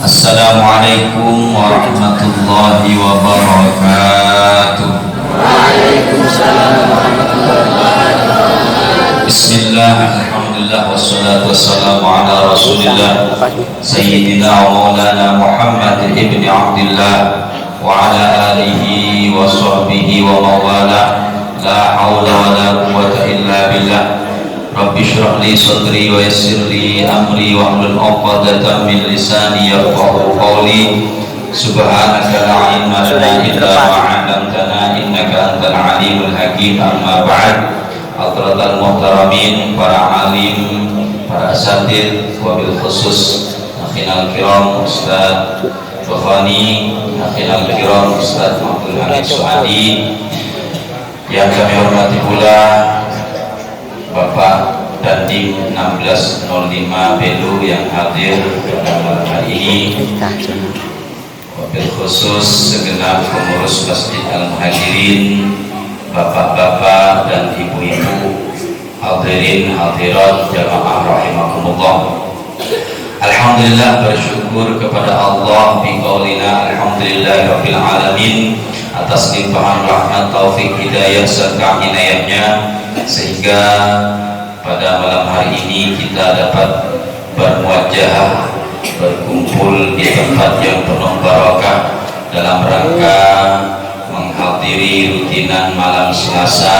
Assalamualaikum warahmatullahi wabarakatuh. Waalaikumsalam warahmatullahi wabarakatuh. Bismillah, alhamdulillah, wassalatu wassalamu ala rasulillah Sayyidina wa maulana Muhammad ibn Abdillah wa ala alihi wa sahbihi wa mawala. La hawla wa la quwwata illa billah. Rabbi shrah li sadri wa yassir li amri wa hlul 'uqdatam min lisani yafqahu qawli. Subhanaka la ilma lana illa ma 'allamtana innaka antal alimul hakim. Amma ba'd. Hadratal muhtaramin, para alim, para asatidz, wabil khusus akhinal kiram Ustaz Bukhari, akhinal kiram Ustaz Abdul Hamid Suhadi, yang kami hormati pula Bapak Dandim 1605 Belu yang hadir pada malam hari ini, wabil khusus segenap pengurus Masjid Al-Muhajirin, bapak-bapak dan ibu-ibu, hadirin hadirat jamaah rahimakumullah. Alhamdulillah, bersyukur kepada Allah biqaulina alhamdulillahirabbil alamin atas limpahan rahmat, taufik, hidayah serta inayahnya, sehingga pada malam hari ini kita dapat bermuajah, berkumpul di tempat yang penuh barakah dalam rangka menghadiri rutinan malam Selasa,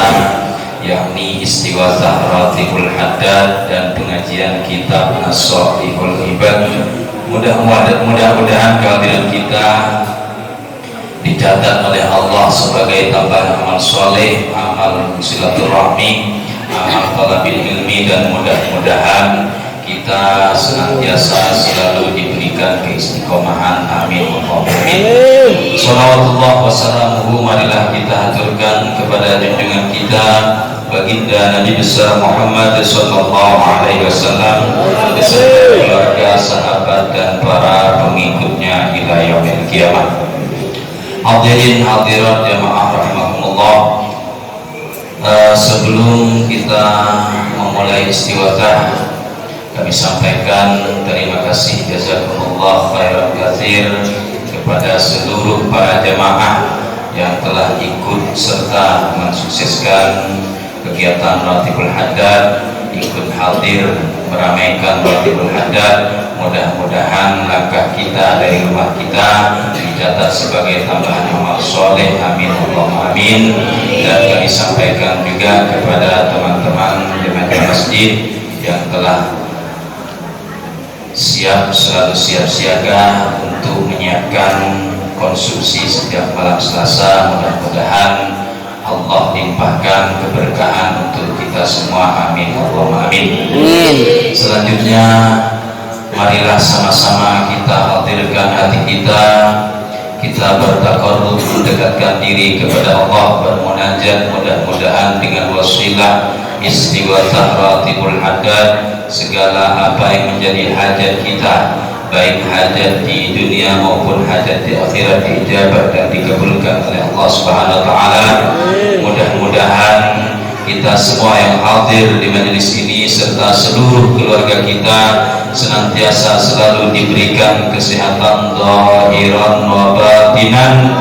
yakni Istighosah Ratibul Haddad dan pengajian kitab As-Shahihul Ibad. Mudah-mudahan kehadiran kita dicatat oleh Allah sebagai tambahan amal soleh, amal silaturahmi, amal talabil ilmi, dan mudah-mudahan kita senantiasa selalu diberikan keistiqomahan. Amin. Amin. Salawatullah wassalamuhu, marilah kita haturkan kepada junjungan kita baginda Nabi besar Muhammad sallallahu alaihi wasallam beserta keluarga, sahabat, dan para pengikutnya hingga yaumil kiamat. Hadirin hadirat jamaah rahimakumullah, sebelum kita memulai istighosah, kami sampaikan terima kasih jazakumullah khairan katsir kepada seluruh para jamaah yang telah ikut serta mensukseskan kegiatan Ratibul Haddad, ikut hadir meramaikan Ratibul Haddad. Mudah-mudahan langkah kita dari rumah kita dicatat sebagai tambahan amal soleh. Amin Allahumma amin. Dan kami sampaikan juga kepada teman-teman jemaah masjid yang telah selalu siap siaga untuk menyiapkan konsumsi setiap malam Selasa. Mudah-mudahan Allah limpahkan keberkahan untuk kita semua. Amin Allahumma amin. Selanjutnya, marilah sama-sama kita hadirkan hati kita bertakarrub, mendekatkan diri kepada Allah, bermunajat. Mudah-mudahan dengan wasilah Istighosah Ratibul Haddad, segala apa yang menjadi hajat kita, baik hajat di dunia maupun hajat di akhirat, diijabah dan dikabulkan oleh Allah Subhanahu wa taala. Mudah-mudahan kita semua yang hadir di majelis ini serta seluruh keluarga kita senantiasa selalu diberikan kesehatan zahiran wa batinan,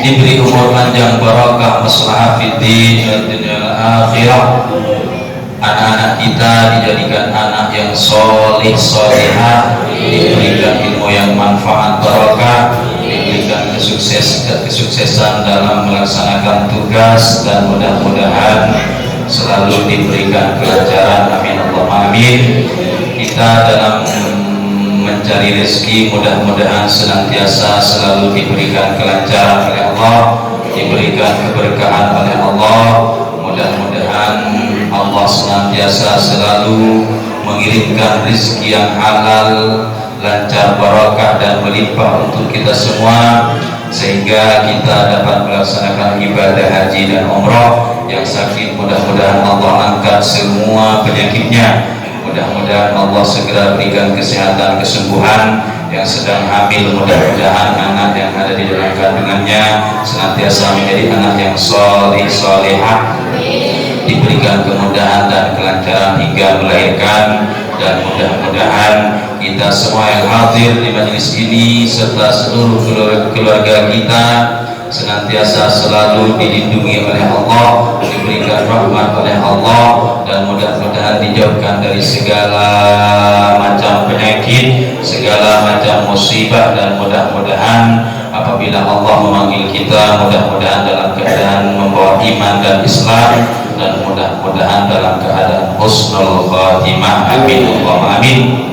diberi umur panjang, barakah, maslahah fid din wad dunya akhirah. Anak-anak kita dijadikan anak yang soleh solehah, diberikan ilmu yang manfaat barakah, diberikan kesuksesan dalam melaksanakan tugas, dan mudah-mudahan selalu diberikan kelancaran. Amin Allahumma amin. Kita dalam mencari rezeki mudah-mudahan senantiasa selalu diberikan kelancaran oleh Allah, diberikan keberkahan oleh Allah. Mudah-mudahan Allah senantiasa selalu mengirimkan rezeki yang halal, lancar, barakah, dan melimpah untuk kita semua, sehingga kita dapat melaksanakan ibadah haji dan umrah. Yang sakit mudah-mudahan Allah angkat semua penyakitnya, mudah-mudahan Allah segera berikan kesehatan, kesembuhan. Yang sedang hamil mudah-mudahan anak yang ada di dalam kandungannya senantiasa menjadi anak yang soleh solehah, diberikan kemudahan dan kelancaran hingga melahirkan. dan mudah-mudahan kita semua yang hadir di majelis ini serta seluruh keluarga kita senantiasa selalu dilindungi oleh Allah, diberikan rahmat oleh Allah, dan mudah-mudahan dijauhkan dari segala macam penyakit, segala macam musibah, dan mudah-mudahan apabila Allah memanggil kita, mudah-mudahan dalam keadaan membawa iman dan Islam, dan mudah-mudahan dalam keadaan husnul khatimah. Amin Allahumma amin.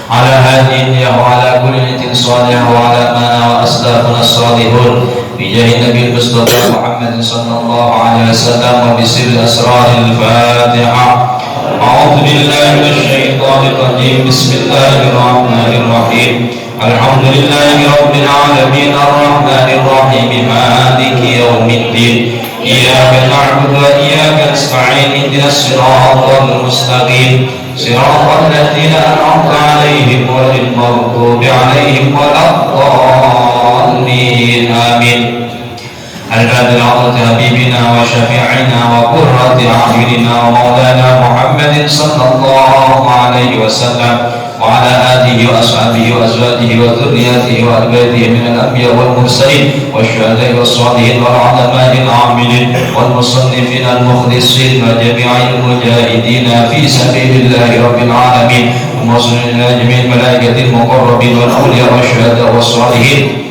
Ala hadin ya wa ala kulli niyatin salihah wa ala mana wa aslafuna salihun bijahi Nabi Mustafa Muhammad sallallahu alaihi wasallam wa bisirri asraril Fatihah. A'udzu billahi minasyaitonir rajim. Bismillahirrahmanirrahim. Alhamdulillahi rabbil alamin arrahmanir rahim maliki yaumiddin. Iyyaka na'budu wa iyyaka nasta'in ihdinas siratal mustaqim siratal ladzina an'amta 'alaihim ghairil maghdubi 'alaihim waladdallin. Amin. الفاتحة على حبيبنا وشفيعنا وقرة أعيننا ومولانا محمد صلى الله عليه وسلم وعلى آله وأصحابه وأزواجه وذرياته وآل بيته من الأنبياء والمرسلين والشهداء والصالحين والعلماء العاملين والمصنفين المخلصين وجميع المجاهدين في سبيل الله رب العالمين ومصنفين جميع الملائكة المقربين والأولياء والشهداء والصالحين.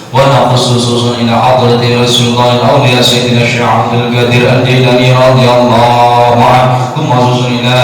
ونقص خصوصا إلى حضرة رسول الله الأولياء سيدنا الشيخ عبد القادر الجيلاني رضي الله عنه، ثم خصوصا إلى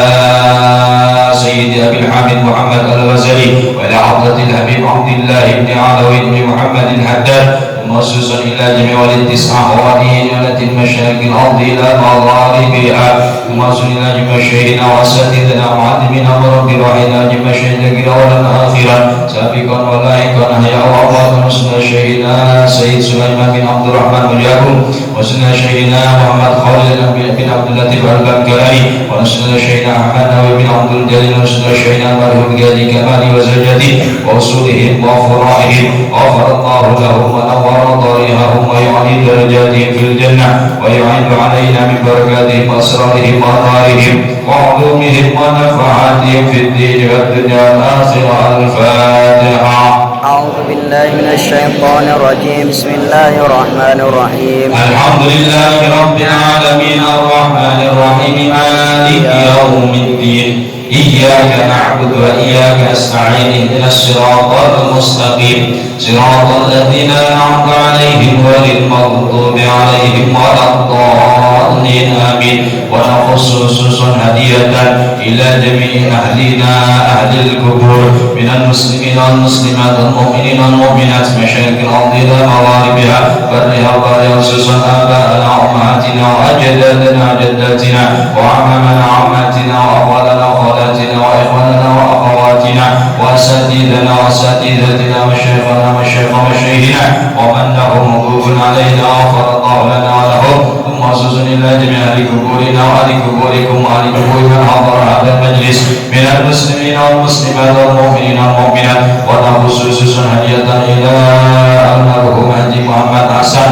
سيد أبي الحامد محمد الغزالي وإلى حضرة الحبيب عبد الله بن علوي بن محمد الحداد، ثم خصوصا إلى جميع التسعة خوالين التي المشارق الأرض إلى مغاربها، ثم خصوصا إلى جميع شيخنا وأساتذتنا ومعلمينا ورب رعينا جميع شيخنا أولا آخرا سابقا ولاحقا يا الله. وسنة شيخنا سيد سليمان بن عبد الرحمن وجاكم، وسنة شيخنا محمد خالد بن عبد اللطيف البنكاري، وسنة شيخنا أحمد بن عبد الجليل، وسنة شيخنا مرحوم قاضي كمالي وزوجته وأصولهم وفرائهم، غفر الله لهم ونور ضريحهم ويعلي درجاتهم في الجنة، ويعين علينا من بركاتهم وأسرارهم وأنوارهم وعلومهم ونفعاتهم في الدين والدنيا والآخرة. الفاتحة. أعوذ بالله من الشيطان الرجيم. بسم الله الرحمن الرحيم. الحمد لله رب العالمين الرحمن الرحيم مالك يوم الدين. إياك نعبد وإياك نستعين اهدنا الصراط المستقيم صراط الذين أنعمت عليهم غير المغضوب عليهم ولا الضالين. آمين. ونخص خصوصا هدية إلى جميع أهلنا أهل القبور من المسلمين والمسلمات والمؤمنين والمؤمنات مشارق الأرض إلى مغاربها برها وبرها، خصوصا آباءنا وأمهاتنا وأجدادنا وجداتنا وعمامنا وعماتنا وأخوالنا وأخواتنا وإخواننا وأخواتنا وأساتذتنا وأساتذتنا وشيخنا وشيخ مشايخنا ومن له حقوق علينا وغفر الله لنا ولهم. ثم خصوصا إلى جميع أهل قبورنا وأهل قبوركم وأهل قبور من حضر هذا المجلس من المسلمين والمسلمات والمؤمنين والمؤمنات. ونخص خصوصا هدية إلى المرحوم حاجي محمد حسن،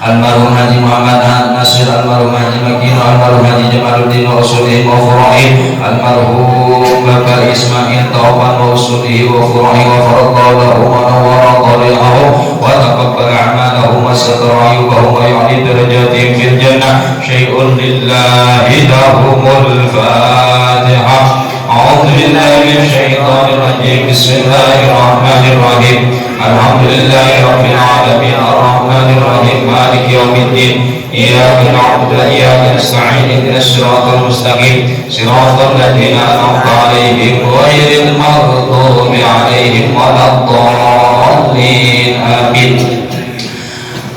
المرحوم حاجي محمد ناصر، المرحوم حاجي مكين، المرحوم حاجي جمال الدين وأصولهم وفروعهم، المرحوم بابا إسماعيل توبان وأصوله وفروعه، غفر الله له ونور ضريعه وتقبل أعمالهم وستر عيوبهم ويعلي درجاتهم في الجنة. شيء لله لهم. الفاتحة. أعوذ بالله من الشيطان الرجيم. بسم الله الرحمن الرحيم. الحمد لله رب العالمين الرحمن الرحيم مالك يوم الدين. إياك نعبد وإياك نستعين اهدنا الصراط المستقيم صراط الذين أنعمت عليهم غير المغضوب عليهم ولا الضالين. آمين.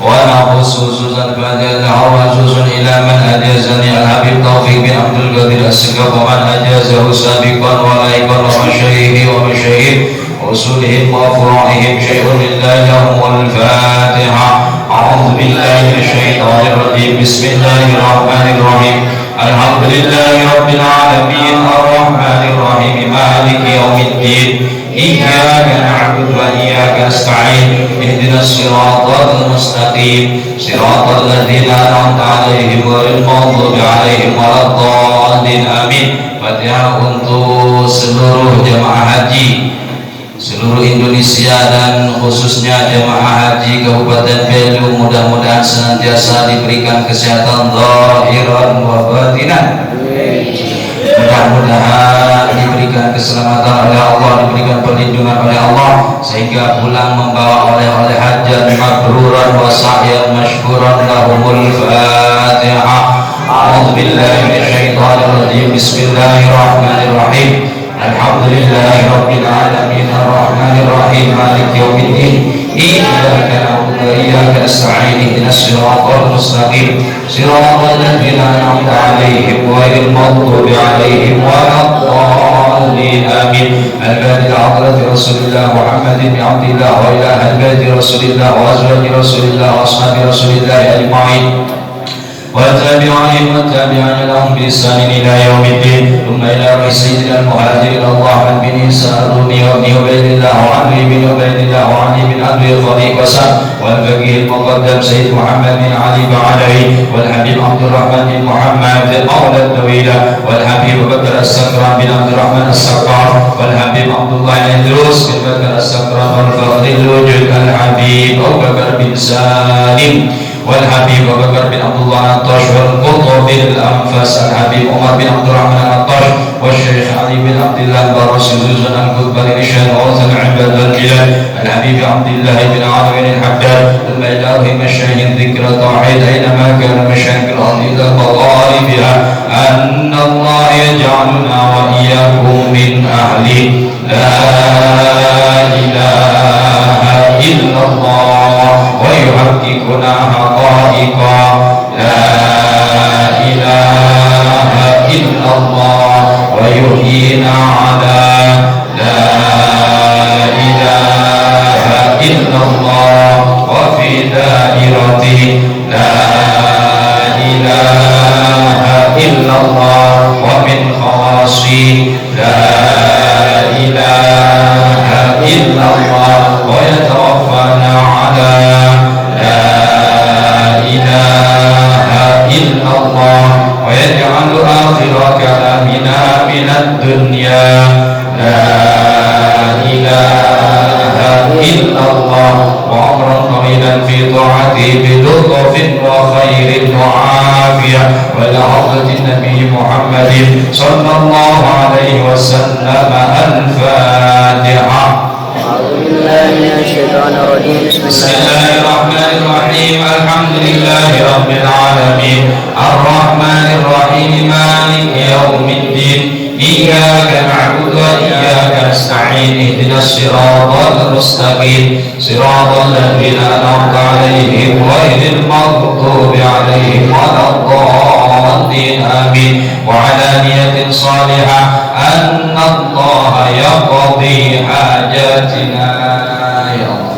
ونخص خصوصا الفاتحة وخصوصا إلى من أجازني الحبيب توفيق بن عبد القادر السقاف ومن أجازه سابقا ولاحقا ومشايخه ومشايخ أصولهم وفروعهم. شيء لله لهم. والفاتحة. أعوذ بالله من الشيطان الرجيم. بسم الله الرحمن الرحيم. الحمد لله رب العالمين الرحمن الرحيم مالك يوم الدين. إياك نعبد وإياك نستعين اهدنا الصراط المستقيم صراط الذين أنعمت عليهم غير المغضوب عليهم ولا الضالين amin. Fatihah untuk seluruh jamaah haji seluruh Indonesia dan khususnya jamaah haji Kabupaten Belu, mudah-mudahan senantiasa diberikan kesehatan zahiran wa batinan, mudah-mudahan diberikan keselamatan oleh Allah, diberikan perlindungan oleh Allah, sehingga pulang membawa oleh-oleh hajat mabruran wa sa'yan mashkuran lahumul Fatihah. A'udzu billahi minasyaitonir rajim. Bismillahirrahmanirrahim. Alhamdulillahi rabbil alamin arrahmanir rahim maliki yaumiddin iyyaka na'budu wa iyyaka nasta'in ihdinas siratal mustaqim siratal ladzina an'amta 'alaihim ghairil maghdubi 'alaihim waladdallin amin. Al-Baqi hadrati Rasulillah Muhammadin bin Abdillah wa ila ahli Rasulillah wa azwaji Rasulillah wa ashabi Rasulillah ajma'in والتابعين والتابعين لهم بإحسان إلى يوم الدين ثم إلى سيدنا المهاجرين اللهم بن سألوني وابن عبيد الله وعلي بن عبيد الله وعلي بن أبي طريق وسعد والفقيه المقدم سيد محمد بن علي بن علوي والحبيب عبد الرحمن بن محمد بن مولى الطويلة والحبيب بكر السكران بن عبد الرحمن السكار والحبيب عبد الله بن إدريس بن بكر السكران والفخر الوجود الحبيب أبو بكر بن سالم والحبيب أبو بكر بن عبد الله العطاش والقطب الأنفس الحبيب عمر بن عبد الرحمن العطاش والشيخ علي بن عبد الله البرسي زوزن القطب لنشان غوث العباد والبلاد الحبيب عبد الله بن عامر الحداد ثم إلى مشاهد ذكر توحيد أينما كان مشاهد الأرض إلى مغاربها أن الله يجعلنا وإياكم من أهل لا إله إلا الله ويحققنا حقائقا لا إله إلا الله ويحيينا على لا إله إلا الله وفي دائرة لا إله إلا الله ومن خواص لا إله إلا الله ويتوفانا على لا إله إلا الله ويجعل آخر كلامنا من الدنيا لا إله إلا الله وعمرا طويلا في طاعته بلطف وخير وعافية ولعظة النبي محمد صلى الله عليه وسلم. الفاتحة. أعوذ بالله من الشيطان الرجيم. بسم الله الرحمن الرحيم. الحمد لله رب العالمين الرحمن الرحيم مالك يوم الدين إياك نعبد وإياك نستعين اهدنا الصراط المستقيم صراط الذين أنعمت عليهم غير المغضوب عليهم ولا الضالين آمين. وعلانية صالحة أن الله يقضي حاجاتنا يا الله.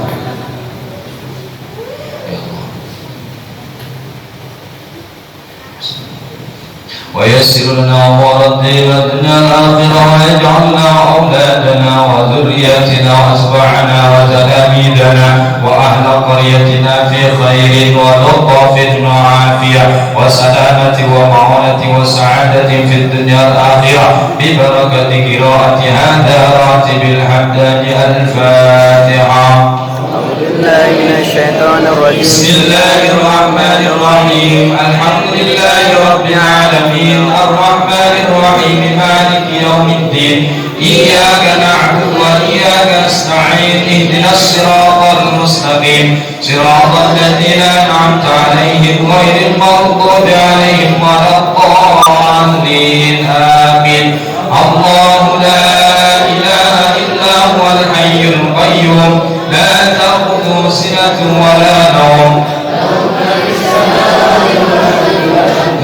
ويسر لنا أمور الدين والدنيا الآخرة ويجعلنا أولادنا وذرياتنا وأتباعنا وتلاميذنا وأهل قريتنا في خير ولطف وعافية وسلامة ومعونة وسعادة في الدنيا الآخرة ببركة قراءة هذا راتب الحمدان. الفاتحة. من الشيطان الرجيم. بسم الله الرحمن الرحيم الحمد لله رب العالمين الرحمن الرحيم مالك يوم الدين إياك نعبد وإياك نستعين اهدنا الصراط المستقيم صراط الذين أنعمت عليهم غير المغضوب عليهم ولا الضالين آمين. الله لا إله إلا هو الحي القيوم لا تأخذه سنة ولا نوم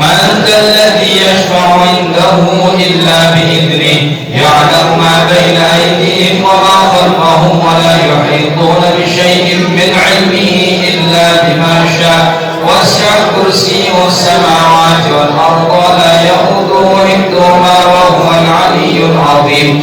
من ذا الذي يشفع عنده إلا بإذنه يعلم ما بين أيديهم وما خلفهم ولا يحيطون بشيء من علمه إلا بما شاء وسع كرسيه السماوات والأرض ولا يؤوده حفظهما وهو العلي العظيم.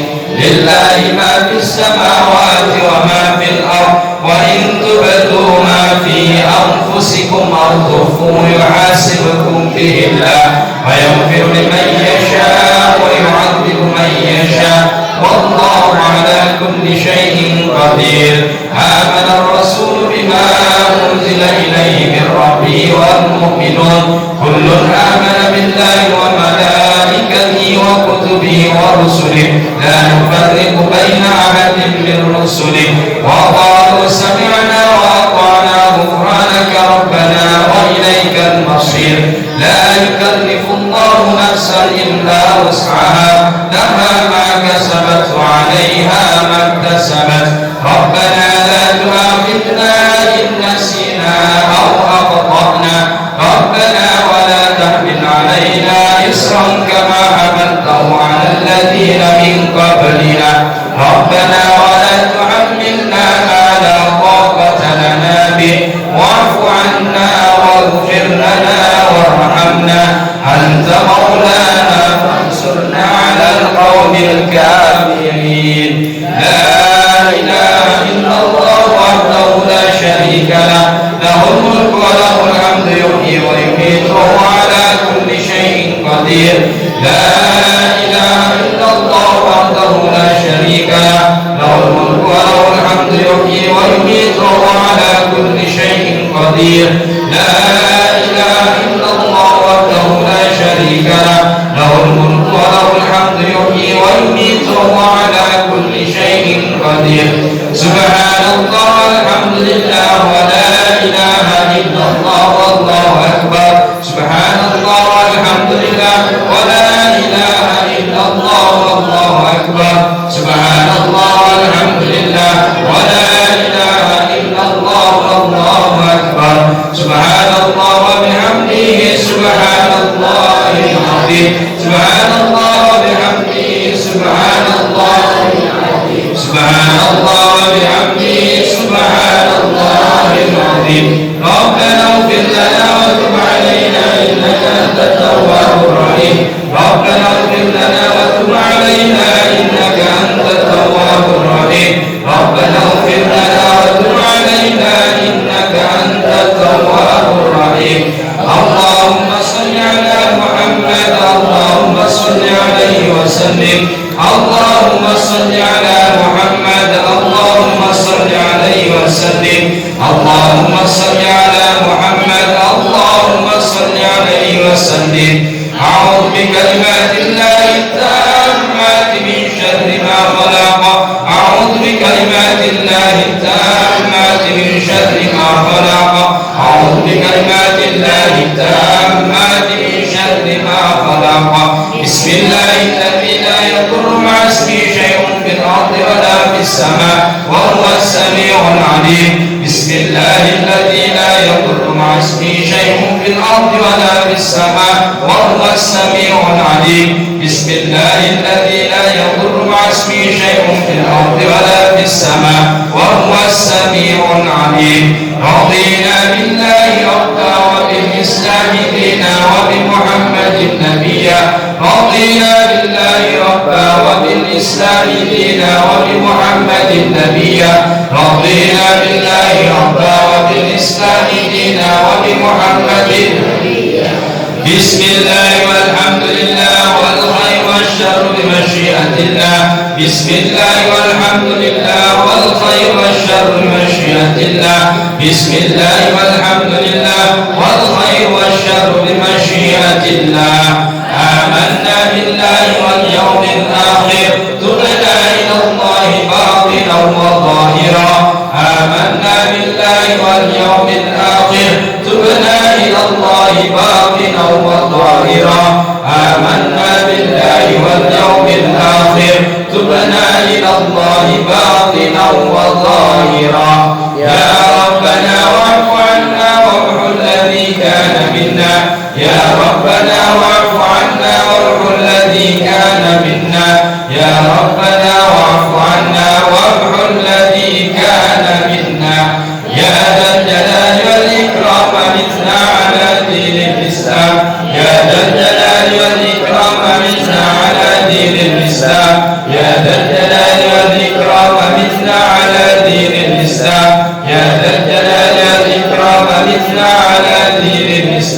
لله ما في السماوات وما في الأرض وإن تبدوا ما في أنفسكم أو تخفوه يحاسبكم به الله ويغفر لمن يشاء ويعذب من يشاء والله على كل شيء قدير. آمن الرسول بما أنزل إليه من ربه والمؤمنون كل آمن بالله وملائكته وكتبه ورسله لا نفرق بين أحد من رسله وقالوا سمعنا وأطعنا غفرانك ربنا وإليك المصير. لا يكلف الله نفسا إلا وسعها لها ما كسبت وعليها ما اكتسبت. ربنا لا تؤاخذنا إن نسينا أو أخطأنا ربنا ولا تحمل علينا إصرا كما حملته على الذين من قبلنا ربنا ولا تحملنا ما لا طاقة لنا به واعف عنا واغفر لنا وارحمنا أنت مولانا فانصرنا على القوم الكافرين. لا إله إلا الله وحده لا شريك له له الملك وله الحمد يحيي ويميت وهو على كل شيء قدير. لا إله إلا الله وحده لا شريك له له الملك وله الحمد يحيي ويميت وهو على كل شيء قدير. لا إله إلا الله وحده لا شريك له له الملك وله الحمد يحيي ويميت وهو على كل شيء قدير. سبحان الله الحمد لله ولا إله إلا الله والله أكبر. سبحان الله والحمد لله ولا إله إلا الله والله أكبر. سبحان الله والحمد لله ولا إله إلا الله والله أكبر. سبحان الله وبحمده سبحان الله العظيم. سبحان الله وبحمده سبحان الله العظيم. سبحان الله وبحمده سبحان الله العظيم. ربنا اغفر لنا وتب علينا إنك أنت التواب الرحيم. ربنا اغفر لنا وتب علينا إنك أنت التواب الرحيم. ربنا اغفر لنا وتب علينا إنك أنت التواب الرحيم. اللهم صل على محمد اللهم صل عليه وسلم. اللهم صل على محمد اللهم صل عليه وسلم. اللهم صل على محمد اللهم صل عليه وسلم. أعوذ بكلمات الله التامات من شر ما خلق. أعوذ بكلمات الله التامات من شر ما خلق. أعوذ بكلمات الله التامات من شر ما خلق. بسم الله الذي لا يضر مع اسمه شيء في الأرض ولا في السماء وهو السميع العليم. بسم الله الذي لا يضر مع اسمه شيء في الأرض ولا في السماء وهو السميع العليم. بسم الله الذي لا يضر مع اسمه شيء في الأرض ولا في السماء وهو السميع العليم. رضينا بالله ربا وبالإسلام دينا وبمحمد نبيا. رضينا بالله ربا وبالإسلام دينا وبمحمد نبيا. رضينا بالله ربا وبالإسلام دينا وبمحمد نبيا. بسم الله والحمد لله والخير والشر بمشيئة الله. بسم الله والحمد لله والخير والشر بمشيئة الله. بسم الله والحمد لله والخير والشر بمشيئة الله. آمنا بالله واليوم الآخر تبنا إلى الله باطنا وظاهرا. آمنا بالله واليوم الآخر تبنا إلى الله باطنا وظاهرا. آمنا بالله واليوم الآخر تبنا إلى الله باطنا وظاهرا. يا ربنا واعف عنا وامحو الذي كان منا. يا ربنا واعف عنا وامحو الذي كان منا. يا ربنا واعف عنا وامحو الذي كان منا. يا ذا الجلال والإكرام متنا على دين الإسلام. يا ذا الجلال والإكرام متنا على دين الإسلام. يا ذا الجلال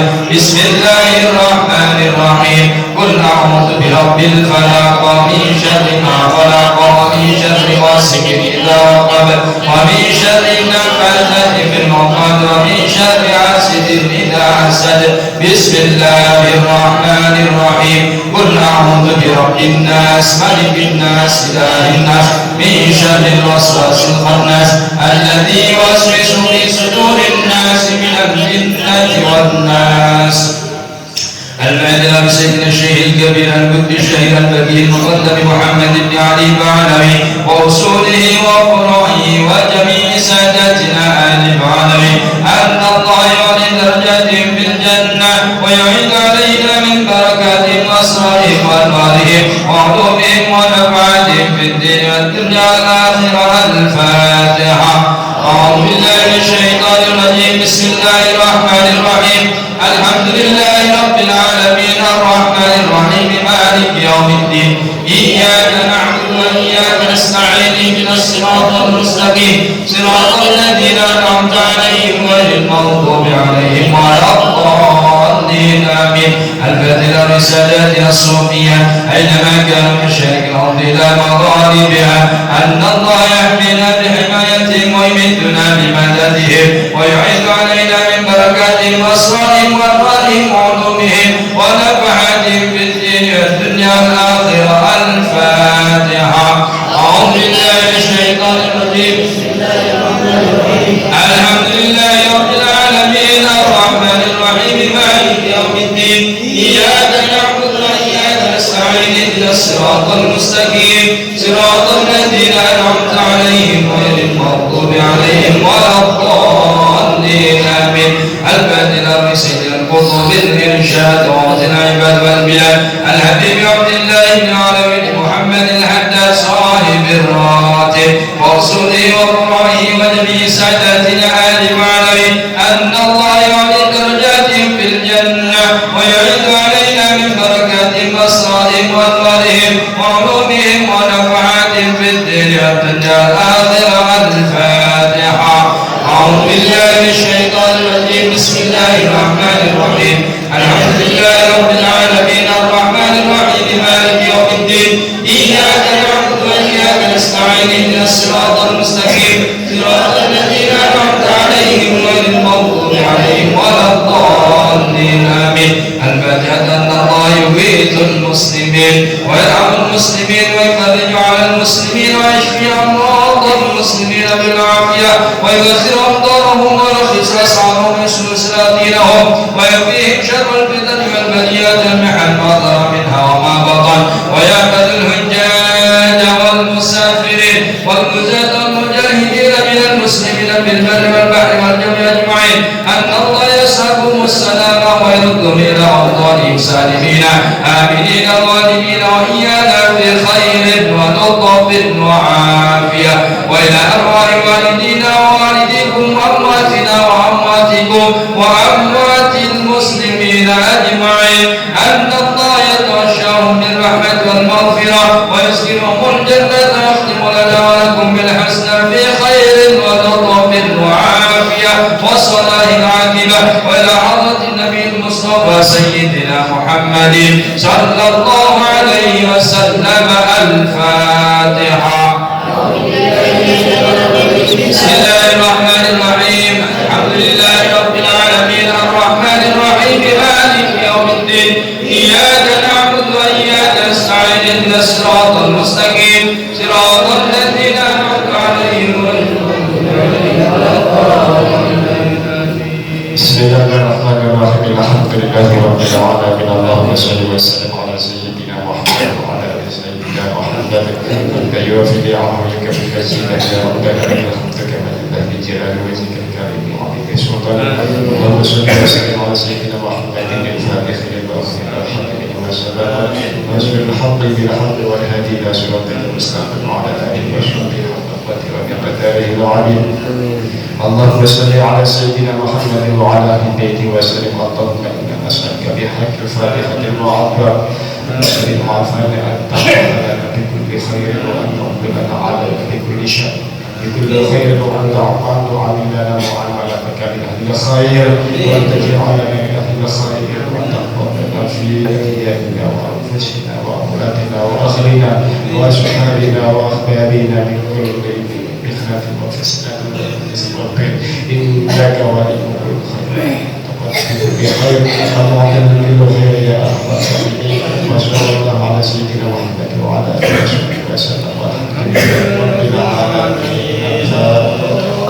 العالمين. بسم الله الرحمن الرحيم. قل أعوذ برب الفلق من شر ما خلق ومن شر غاسق إذا وقب ومن شر النفاثات في العقد ومن شر حاسد إذا حسد. بسم الله الرحمن الرحيم. قل أعوذ برب الناس ملك الناس إله الناس من شر الوسواس الخناس الذي يوسوس في صدور الناس من الجنة والناس. المعدل بسيدنا الشيخ الكبير القدس الشهير البديع المقدم محمد بن علي بعلوي وأصوله وفروعه وجميع ساداتنا آل بعلوي أن الله يعلي درجاتهم في الجنة ويعيد علينا من بركات أسرارهم وأنوارهم وعلومهم ونفعاتهم في الدين والدنيا والآخرة. الفاتحة. أعوذ بالله من الشيطان الرجيم. بسم الله الرحمن الرحيم. الحمد لله رب العالمين الرحمن الرحيم مالك يوم الدين. إياك نعبد وإياك نستعين اهدنا الصراط المستقيم صراط الذين أنعمت عليهم غير المغضوب عليهم ولا الضالين آمين. الفاتحة رسالاتنا الصوفية أينما كانوا من شرق الأرض إلى مغاربها أن الله يحمينا بحمايتهم ويمدنا بمددهم ويعيد علينا من بركاتهم وأسرارهم وأنوارهم وعلومهم ونفعاتهم في الدين والدنيا والآخرة. الفاتحة. أعوذ بالله من الشيطان الرجيم. الحمد لله رب العالمين الرحمن الرحيم مالك يوم الدين. إياك نعبد وإياك نستعين اهدنا الصراط المستقيم صراط الذين أنعمت عليهم غير المغضوب عليهم ولا الضالين آمين. الفاتحة بسيد القطب الإرشاد وعظ العباد والبلاد الحبيب عبد الله بن علوي محمد الحداد صاحب الراتب ورسوله وفروعه وجميع ساداتنا آل علوي أن الله يعلي درجاتهم في الجنة ويعيد علينا من بركاتهم وأسرارهم وأنوارهم وعلومهم ونفعاتهم في الدين والدنيا والآخرة. الفاتحة. أعوذ بالله من الشيطان الرجيم. بسم الله الرحمن الرحيم. الحمد لله رب العالمين الرحمن الرحيم مالك يوم الدين. إياك نعبد وإياك نستعين اهدنا الصراط المستقيم صراط الذين أنعمت عليهم غير المغضوب عليهم ولا الضالين آمين. الفاتحة. أن الله يغيث المسلمين ويرحم المسلمين ويفرج على المسلمين ويشفي أمراض المسلمين بالعافية ويغفر أمطارهم ويرخص أسعارهم ويسر سلاطينهم ويكفيهم شر الفتن والبليات المحن ما ظهر منها وما بطن ويعبد الحجاج والمسافرين والغزاة والمجاهدين من المسلمين بالبر والبحر والجو أجمعين أن الله يسحبهم السلام ويردهم إلى أوطانهم سالمين آمنين غانمين وإيانا بخير ولطف وعافية وإلى أرواح والدينا ووالديكم وأمواتنا وأمواتكم وأموات المسلمين أجمعين أن الله يتغشاهم بالرحمة والمغفرة ويسكنهم الجنة ويختم لنا ولكم بالحسنى في خير ولطف وعافية وصلاح العاقبة وإلى حضرة النبي المصطفى سيدنا محمد صلى الله عليه وسلم. الفاتحة. بسم الله الرحمن الرحيم. الحمد لله رب العالمين الرحمن الرحيم مالك يوم الدين. إياك نعبد وإياك نستعين اهدنا الصراط المستقيم صراط الذين أنعمت عليهم غير المغضوب عليهم ولا الضالين. بسم الله الرحمن الرحيم. الحمد لله رب العالمين. اللهم صل وسلم على سيدنا محمد وعلى آل سيدنا محمد أنت يوفي عمرك بفزيلك يا ربنا لك الحمد كما لله بجلال وجهك الكريم وعظيم سلطانك. اللهم صل وسلم على سيدنا محمد الفاتح لما أغفر الحمد لما سبق ناصر الحق بالحق والهادي إلى صراطك المستقيم وعلى آله وصحبه حق قدره ومقداره العظيم. اللهم صل على سيدنا محمد وعلى اهل بيته وسلم. اللهم انا نسالك بحق الفاتحه المعبر نسال العافيه ان تغفر لنا بكل خير وان تقبلنا عليك بكل شر بكل خير وان تعمل عملنا وعمل مكان اهل الخير وان تجعلنا من اهل الخير وتقبل في أيامنا وأنفسنا وأولادنا وأهلنا وأصحابنا وأحبابنا من كل بخلاف وفساد والخير إنك ولي الخير بخير اللهم بالخير يا أرحم الراحمين وصلى الله على سيدنا محمد وعلى آله وصحبه وسلم والحمد لله رب العالمين.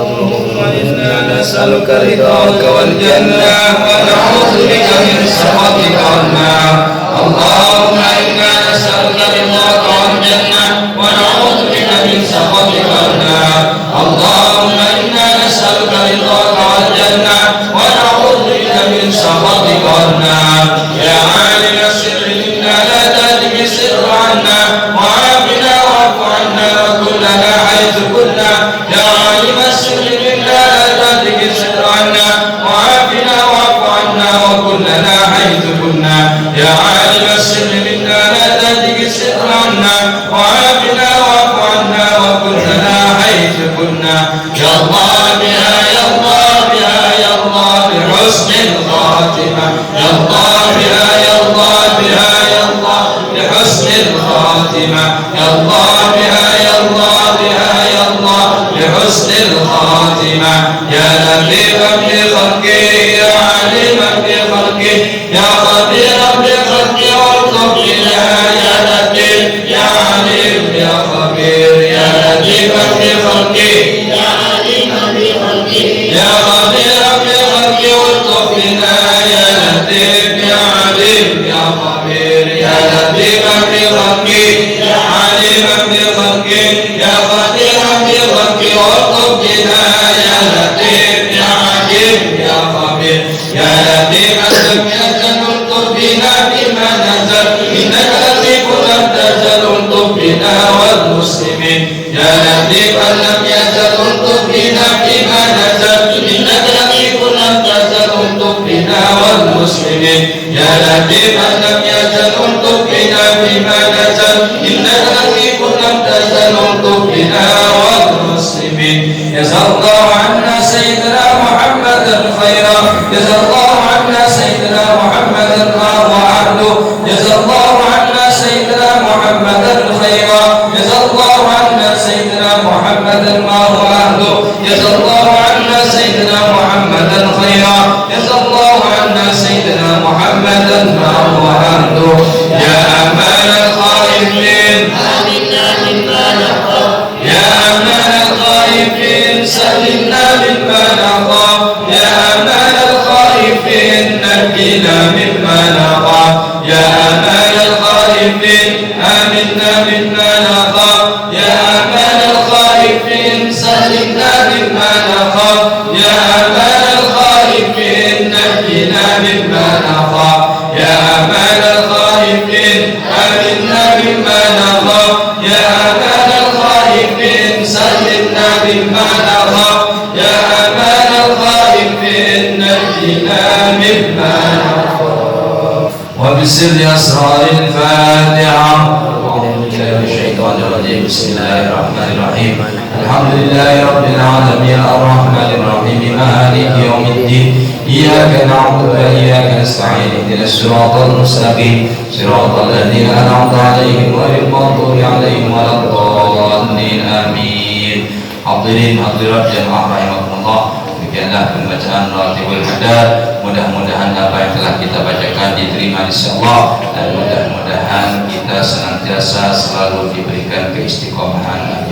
اللهم إنا نسألك رضاك والجنة ونعوذ بك من سخطك والنار. اللهم إنا نسألك رضاك والجنة ونعوذ بك من سخطك والنار. اللهم إنا نسألك رضاك والجنة ونعوذ بك من سخطك والنار. يا عالم السر منا لا تهتك السر عنا وعافنا واعف عنا وكلنا حيث كنا. يا عالم السر منا لا تهتك السر عنا وعافنا واعف عنا وكلنا حيث كنا. يا عالم السر منا لا تهتك السر عنا وعافنا واعف عنا وكلنا حيث كنا. يا الله بها يا الله بها يا الله بحسن الخاتمة. يا الله بها يا الله بها يا الله بحسن الخاتمة. يا الله بها يا الله بها يا الله بحسن الخاتمة. يا لطيفا بخلقه يا عليما بخلقه يا خبيرا بخلقه والطف بنا. يا لطيف يا عليم يا خبير يا لطيفا بخلقه يا عليما بخلقه يا خبيرا بخلقه والطف بنا. يا لطيف يا عليم يا خبير يا لطيفا بخلقه يا عليما بخلقه يا خبيرا بخلقه والطف بنا. يا لطيف يا عليم يا خبير يا لطيف لم يزل الطف بنا بما نزل إنك لطيف لم تزل الطف بنا والمسلمين. يا لطيف لم يزل الطف بنا بما نزل إنك لطيف لم تزل الطف بنا والمسلمين. يا لطيف لم يزل الطف بنا بما نزل إنك لطيف لم تزل الطف بنا والمسلمين. جزا الله عنا سيدنا محمدا خيرا. جزا الله عنا سيدنا محمدا ما هو عبده. جزا الله عنا سيدنا محمدا خيرا. جزا الله عنا سيدنا محمدا ما هو عبده. جزا الله عنا سيدنا محمدا خيرا. جزا الله عنا سيدنا محمدا ما هو عبده. يا أمان الخائفين آمنا مما نخاف. يا أمان الخائفين سلمنا مما نخاف. يا أمان الخائفين نجنا مما نخاف. يا أمان الخائفين آمنا مما نخاف. يا أمان الخائفين سلمنا مما نخاف. يا أمان الخائفين نجنا مما نخاف. يا أمان الخائفين آمنا مما نخاف. يا أمان الخائفين سلمنا مما نخاف. يا أمان الخائفين نجنا مما نخاف. وبسر أسرار الفاتحة. أعوذ بالله من الشيطان الرجيم. بسم الله الرحمن الرحيم. الحمد لله رب العالمين الرحمن الرحيم مالك يوم الدين. إياك نعبد وإياك نستعين اهدنا الصراط المستقيم صراط الذين أنعمت عليهم غير المغضوب عليهم ولا الضالين آمين. Hadirin hadirat jamaah rahimakumullah, demikianlah pembacaan Ratibul Hadar. Mudah-mudahan apa yang telah kita bacakan diterima insyaallah, dan mudah-mudahan kita senantiasa selalu diberikan keistiqomahan.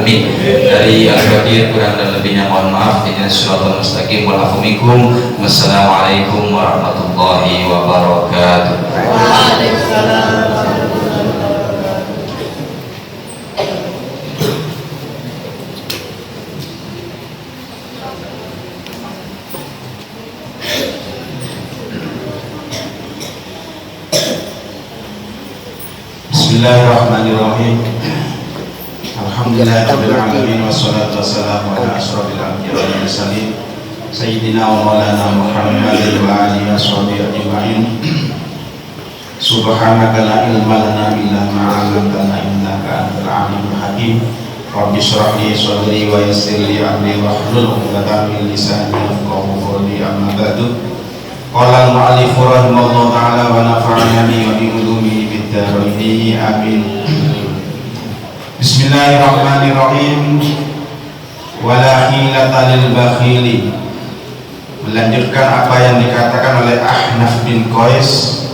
Amin. Dari Al-Qadir kurang dan lebihnya mohon maaf. Ihdinas siratal mustaqim wal afu minkum. Wassalamualaikum warahmatullahi wabarakatuh. Waalaikumsalam. Bismillahirrahmanirrahim. Alhamdulillahirabbil alamin wassalatu wassalamu ala asyrofil anbiya'i wal mursalin sayyidina wa maulana Muhammadin wa alihi washabihi ajma'in. Subhanaka la ilma lana illa ma 'allamtana innaka antal alimul hakim. Rabbi shrah li sadri wa yassir li amri wahlul 'uqdatam min lisani yafqahu qawli. Amma ba'du. Qala al-mu'allif rahimahullah ta'ala wa nafa'ana bi wa bi ulumihi fid dharain amin. Bismillahirrahmanirrahim. Wala hilata lil bakhili. Melanjutkan apa yang dikatakan oleh Ahnaf bin Qais.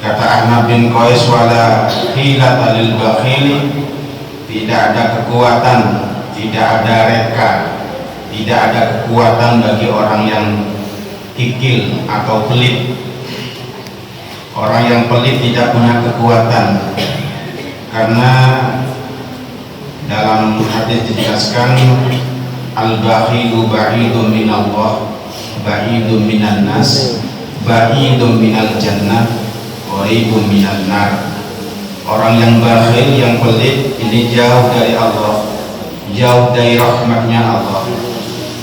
Kata Ahnaf bin Qais, wala hilata lil bakhili, tidak ada kekuatan, tidak ada reka, tidak ada kekuatan bagi orang yang kikil atau pelit. Orang yang pelit tidak punya kekuatan, karena dalam hadis dijelaskan al-bakhilu ba'idun minallah, ba'idun minan nas, ba'idun minal jannah, qaribun minan nar. Orang yang bakhil, yang pelit ini jauh dari Allah, jauh dari rahmatnya Allah,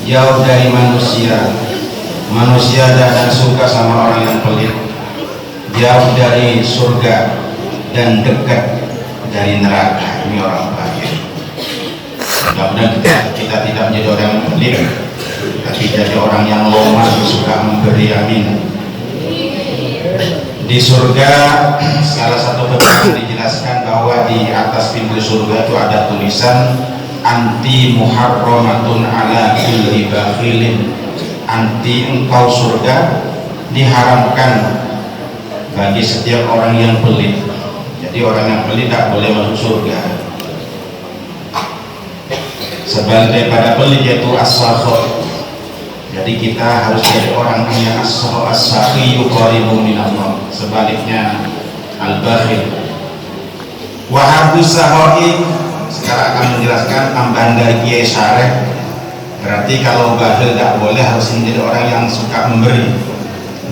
jauh dari manusia. Manusia tidak suka sama orang yang pelit, jauh dari surga dan dekat dari neraka. Ini orang bakhil. Mudah-mudahan kita tidak menjadi orang yang pelit, tapi jadi orang yang loman, suka memberi. Amin. Di surga salah satu petunjuk dijelaskan bahwa di atas pintu surga itu ada tulisan anti muharramatun ala kulli bakhilin. Anti, engkau surga diharamkan bagi setiap orang yang pelit. Jadi orang yang pelit tak boleh masuk surga. Sebaliknya daripada pelit yaitu as-sakha. Jadi kita harus jadi orang yang as-sakha, as-sakhiyu qaribun minallah. Sebaliknya al-bakhil. Wa hadus sahoi, sekarang akan menjelaskan tambahan dari Kiai Syareh. Berarti kalau bakhil tidak boleh, harus menjadi orang yang suka memberi,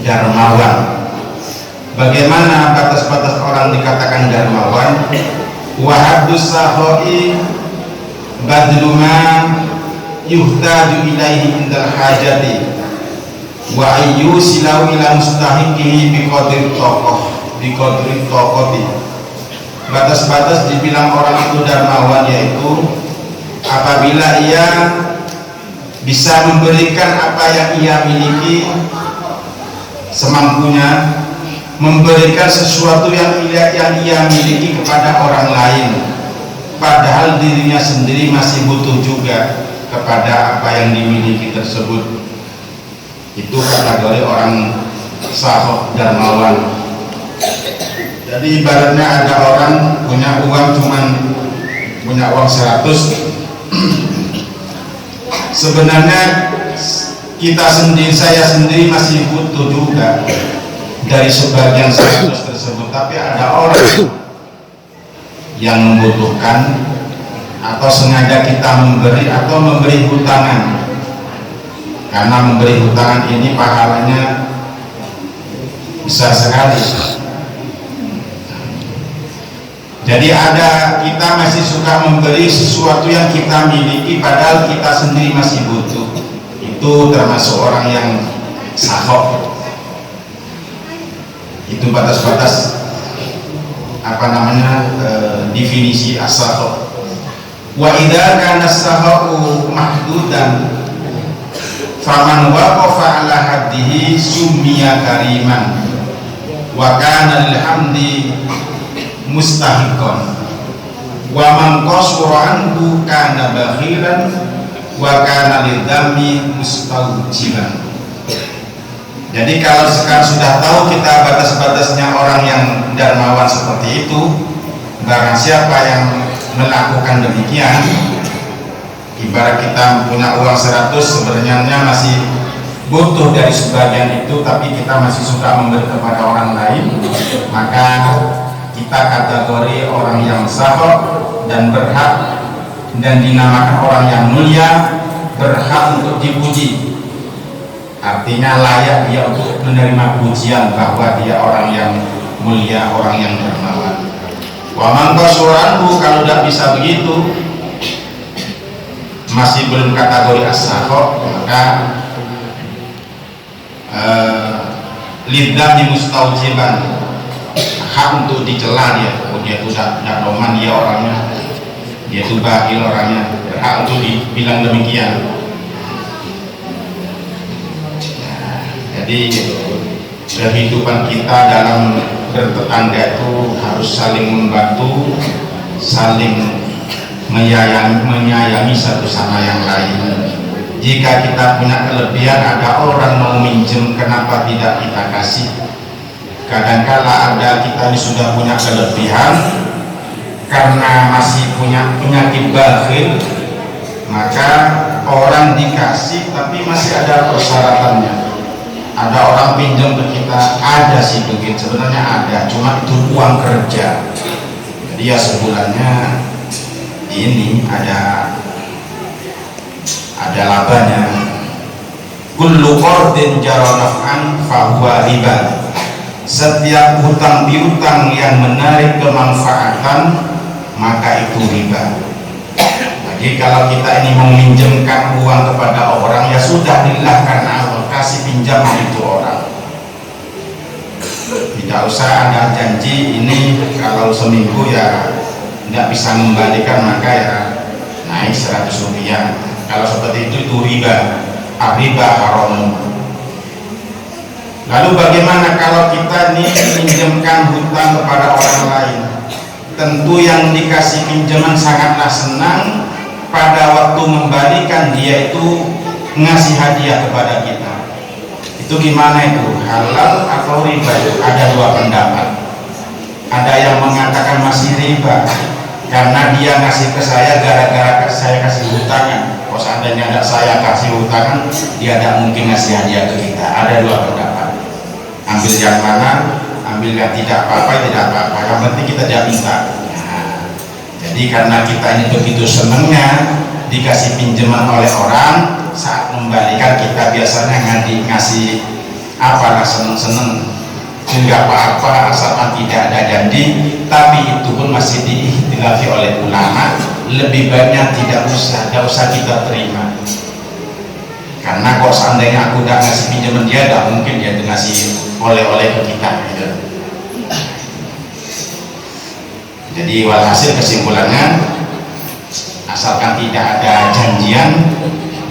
dermawan. Bagaimana batas-batas orang dikatakan dermawan? Wa haddus sahoi badlu ma yuhtaju ilaihi indal hajati wa ayyusilau ila mustahiqihi biqadri taqati. Batas-batas dibilang orang itu dermawan yaitu apabila ia bisa memberikan apa yang ia miliki semampunya, memberikan sesuatu yang ia miliki kepada orang lain, padahal dirinya sendiri masih butuh juga kepada apa yang dimiliki tersebut. Itu kategori orang sahih dermawan. Jadi ibaratnya ada orang punya uang, punya uang 100. Sebenarnya saya sendiri masih butuh juga dari sebagian 100 tersebut, tapi ada orang yang membutuhkan, atau sengaja kita memberi atau memberi hutangan. Karena memberi hutangan ini pahalanya besar sekali. Jadi kita masih suka memberi sesuatu yang kita miliki padahal kita sendiri masih butuh. Itu termasuk orang yang sahih. Itu batas-batas definisi as-sahih. Wa idza kana as-sahihu mahdudan faman waqafa ala haddihi summiya kariman wa kana lil hamdi mustahiqan wa man qasura anhu kana bakhilan wa kana lidhammi mustawjiban. Jadi kalau sekarang sudah tahu kita batas-batasnya orang yang dermawan seperti itu, barang siapa yang melakukan demikian, ibarat kita punya uang 100, sebenarnya masih butuh dari sebagian itu, tapi kita masih suka memberi kepada orang lain, maka kita kategori orang yang sahih dan berhak dan dinamakan orang yang mulia, berhak untuk dipuji. Artinya layak dia untuk menerima pujian bahwa dia orang yang mulia, orang yang dermawan. Wa man qasuranhu, kalau tidak bisa begitu, masih belum kategori as-sahih, maka lidah mustaujiban, hak untuk dicela dia. Dia itu tidak roman, dia orangnya, dia itu bakhil orangnya, berhak untuk dibilang demikian. Jadi kehidupan kita dalam bertetangga itu harus saling membantu, saling menyayangi satu sama yang lain. Jika kita punya kelebihan, ada orang mau minjem, kenapa tidak kita kasih? Kadangkala ada kita ini sudah punya kelebihan, karena masih punya penyakit bakhil, maka orang dikasih tapi masih ada persyaratannya. Ada orang pinjam ke kita, ada sih duit, sebenarnya ada, cuma itu uang kerja. Jadi ya sebulannya ini ada labanya. Kullu qardin jara naf'an fahuwa riba. Setiap hutang piutang yang menarik kemanfaatan maka itu riba. Jadi kalau kita ini meminjamkan uang kepada orang, ya sudah lillah karena Allah, kasih pinjaman itu orang. Tidak usah ada janji ini kalau seminggu ya tidak bisa membalikan maka ya naik 100 rupiah. Kalau seperti itu riba. Riba haram. Lalu bagaimana kalau kita ini pinjamkan hutang kepada orang lain? Tentu yang dikasih pinjaman sangatlah senang pada waktu membalikan dia itu ngasih hadiah kepada kita. Itu gimana itu? Halal atau riba? Ada dua pendapat. Ada yang mengatakan masih riba karena dia ngasih ke saya gara-gara saya kasih hutangan. Kalau seandainya ada saya kasih hutangan, dia tidak mungkin ngasih hadiah ke kita. Ada dua pendapat. Ambil yang mana? Ambil yang tidak apa-apa, tidak apa-apa. Yang penting kita tidak minta. Nah, jadi karena kita ini begitu senangnya dikasih pinjaman oleh orang, saat membalikan kita biasanya ngasih apalah seneng-seneng, enggak apa-apa asalkan tidak ada janji. Tapi itu pun masih diikhtilafi oleh ulama, lebih baiknya tidak usah kita terima. Karena kalau seandainya aku udah ngasih pinjaman dia, tidak mungkin dia ngasih oleh-oleh ke kita gitu. Jadi walhasil kesimpulannya, asalkan tidak ada janjian,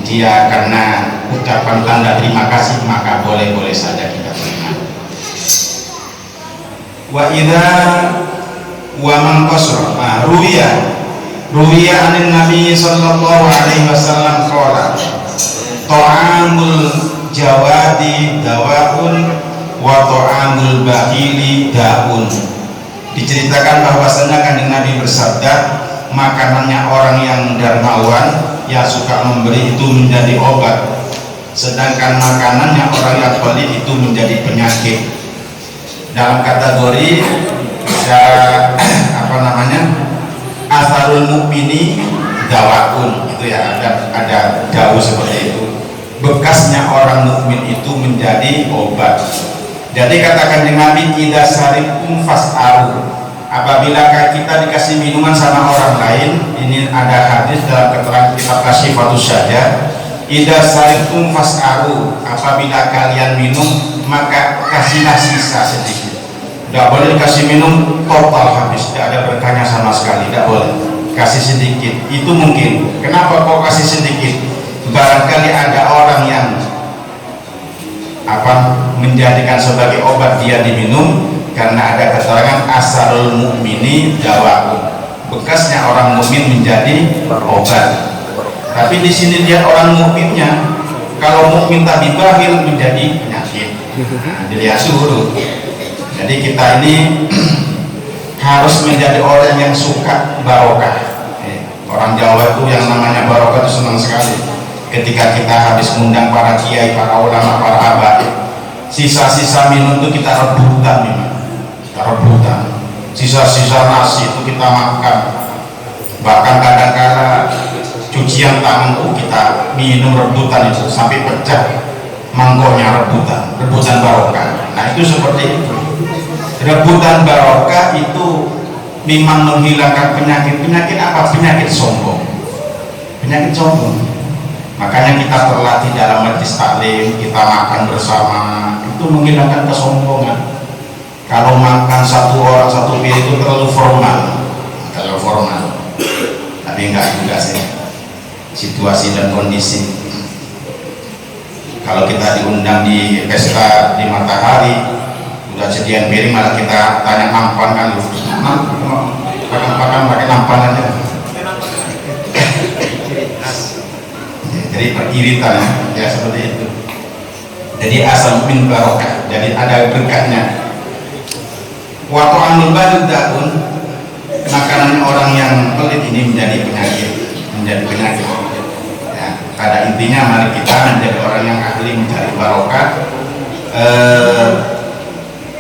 dia karena ucapan tanda terima kasih maka boleh-boleh saja kita terima. Wa idza wa man qasra ruwiya anin nabi sallallahu alaihi wasallam qala ta'amul jawadi dawaun wa ta'amul bakhili daun. Diceritakan bahwasanya kanjeng Nabi bersabda, makanannya orang yang dermawan yang suka memberi itu menjadi obat, sedangkan makanannya orang yang pelit itu menjadi penyakit. Dalam kategori asarul mukmini dawaun, itu ya ada jauh seperti itu. Bekasnya orang mukmin itu menjadi obat. Jadi katakan dengan Nabi, idza saribtum fas'alu. Apabila kita dikasih minuman sama orang lain, ini ada hadis dalam keterangan kitab Kasyifatus Syajah, idza saribtum fas'alu. Apabila kalian minum maka kasihlah sisa sedikit. Tidak boleh kasih minum total habis, tidak ada berkahnya sama sekali, tidak boleh. Kasih sedikit, itu mungkin. Kenapa kok kasih sedikit? Barangkali ada orang yang menjadikan sebagai obat dia diminum, karena ada keterangan asarul mukmini dawaun, bekasnya orang mukmin menjadi obat. Tapi di sini lihat orang mukminnya, kalau mukmin tadi bakhil menjadi penyakit. Jadi ya suruh. Jadi kita ini harus menjadi orang yang suka barokah. Orang Jawa itu yang namanya barokah itu senang sekali. Ketika kita habis mengundang para kiai, para ulama, para habaib, sisa-sisa minum itu kita rebutan memang. Kita rebutan. Sisa-sisa nasi itu kita makan. Bahkan kadang-kadang cucian tangan itu kita minum rebutan itu sampai pecah mangkoknya, rebutan barokah. Nah itu seperti itu. Rebutan barokah itu memang menghilangkan penyakit apa? Penyakit sombong. Penyakit sombong. Makanya kita terlatih dalam majlis taklim, kita makan bersama, itu menghilangkan kesombongan. Kalau makan satu orang satu piring itu terlalu formal. Tapi enggak juga sih, situasi dan kondisi. Kalau kita diundang di pesta di Matahari, udah sediain piring malah kita tanya nampan kan, makan pakai nampan aja. Jadi periritan ya seperti itu. Jadi asal min barokah, jadi ada berkahnya. Waktu anul baldaun, makanan orang yang pelit ini menjadi penyakit. Ya, pada intinya mari kita menjadi orang yang ahli mencari barokah,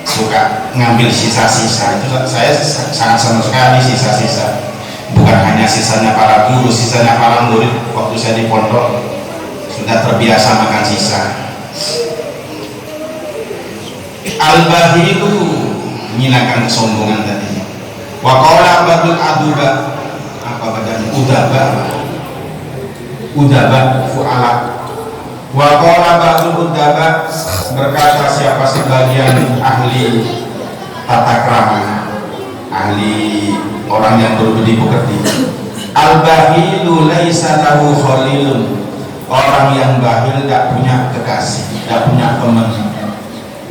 suka ngambil sisa-sisa. Itu saya sangat senang sekali sisa-sisa. Bukan hanya sisanya para guru, sisanya para murid. Waktu saya di pondok sudah terbiasa makan sisa. Al-bahi itu menghilangkan kesombongan tadi. Wa qala badul aduba, apa badan udaba fu'ala. Wa qala badul udaba, berkata siapa sebagian ahli tata krama, ahli orang yang berbudi pekerti. Al-bahilu laisa lahu khalilun, orang yang bahil tidak punya kekasih, tidak punya teman.